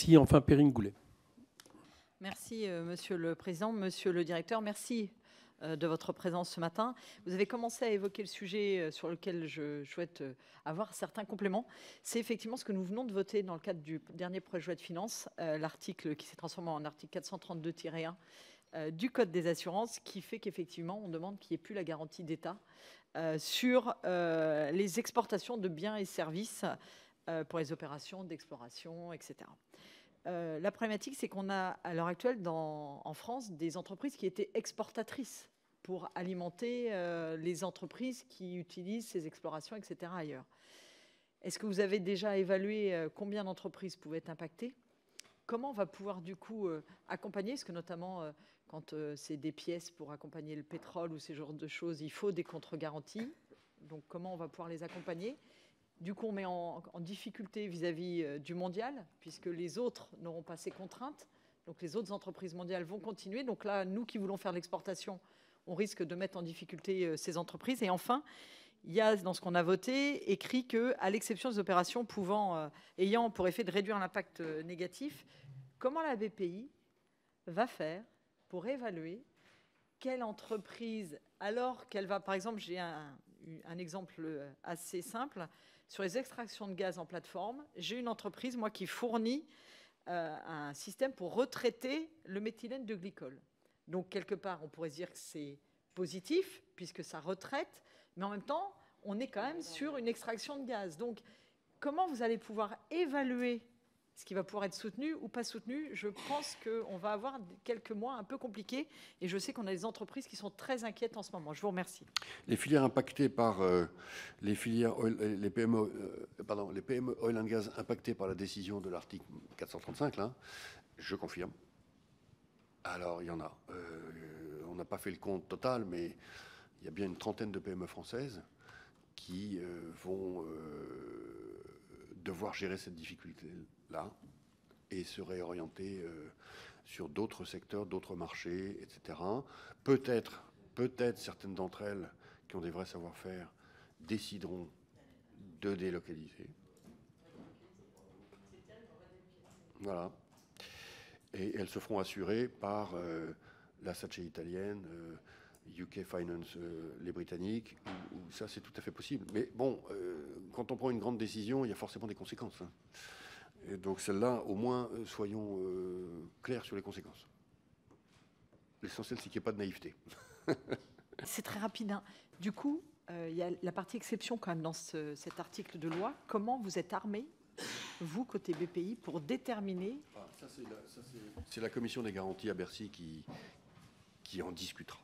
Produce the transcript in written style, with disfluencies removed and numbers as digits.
Merci. Enfin, Perrine Goulet. Merci, Monsieur le Président. Monsieur le Directeur, merci de votre présence ce matin. Vous avez commencé à évoquer le sujet sur lequel je souhaite avoir certains compléments. C'est effectivement ce que nous venons de voter dans le cadre du dernier projet de loi de finances, l'article qui s'est transformé en article 432-1 du Code des assurances, qui fait qu'effectivement, on demande qu'il n'y ait plus la garantie d'État sur les exportations de biens et services pour les opérations d'exploration, etc. La problématique, c'est qu'on a à l'heure actuelle en France des entreprises qui étaient exportatrices pour alimenter les entreprises qui utilisent ces explorations, etc. ailleurs. Est-ce que vous avez déjà évalué combien d'entreprises pouvaient être impactées? Comment on va pouvoir du coup accompagner? Parce que notamment quand c'est des pièces pour accompagner le pétrole ou ces genres de choses, il faut des contre-garanties. Donc comment on va pouvoir les accompagner? Du coup, on met en difficulté vis-à-vis du mondial, puisque les autres n'auront pas ces contraintes. Donc les autres entreprises mondiales vont continuer. Donc là, nous qui voulons faire l'exportation, on risque de mettre en difficulté ces entreprises. Et enfin, il y a dans ce qu'on a voté écrit qu'à l'exception des opérations ayant pour effet de réduire l'impact négatif, comment la BPI va faire pour évaluer quelle entreprise, alors qu'elle va, par exemple, j'ai un exemple assez simple, sur les extractions de gaz en plateforme, j'ai une entreprise, moi, qui fournit un système pour retraiter le méthylène de glycol. Donc, quelque part, on pourrait se dire que c'est positif, puisque ça retraite, mais en même temps, on est quand même sur une extraction de gaz. Donc, comment vous allez pouvoir évaluer ce qui va pouvoir être soutenu ou pas soutenu? Je pense qu'on va avoir quelques mois un peu compliqués, et je sais qu'on a des entreprises qui sont très inquiètes en ce moment. Je vous remercie. Les filières impactées par les PME, les PME oil and gas impactées par la décision de l'article 435, là, je confirme. Alors, il y en a. On n'a pas fait le compte total, mais il y a bien une trentaine de PME françaises qui vont devoir gérer cette difficulté-là et se réorienter sur d'autres secteurs, d'autres marchés, etc. Peut-être certaines d'entre elles qui ont des vrais savoir-faire décideront de délocaliser. Voilà. Et elles se feront assurer par la SACE italienne, UK Finance, les Britanniques, où ça c'est tout à fait possible. Mais bon, quand on prend une grande décision, il y a forcément des conséquences. Hein. Et donc celle-là, au moins, soyons clairs sur les conséquences. L'essentiel, c'est qu'il n'y ait pas de naïveté. C'est très rapide. Hein. Du coup, il y a la partie exception quand même dans cet article de loi. Comment vous êtes armés, vous, côté BPI, pour déterminer... C'est la commission des garanties à Bercy qui en discutera.